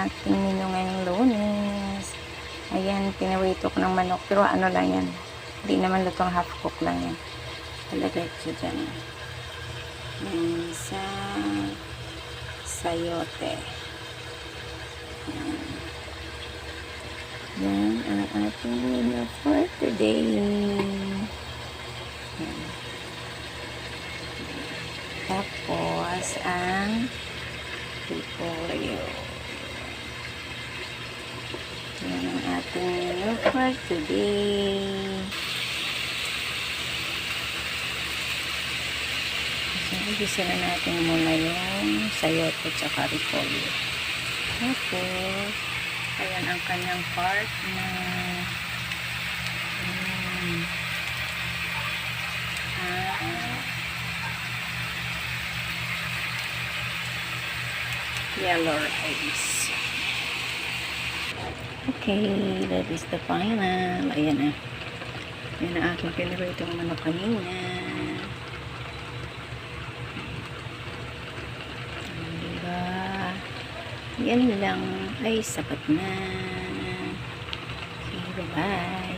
ating menu ngayong Lunes. Ayan, pinawito ko ng manok. Pero ano lang yan. Hindi naman lutong, half cook lang yan. Talagay ko siya dyan. Yan, sa sayote. Yan. Yan ang ating menu for today. Yan. Tapos, ang repolyo. Yan ang ating menu for today. So, igisa na natin muna yung sayote at repolyo. Tapos, ayan ang kanyang part na yellow rice. Okay, that is the final. Ayan na. Ayan ang aking pinirito ng manok kanina. Diba? Yan lang ay sapat na. Okay, bye-bye.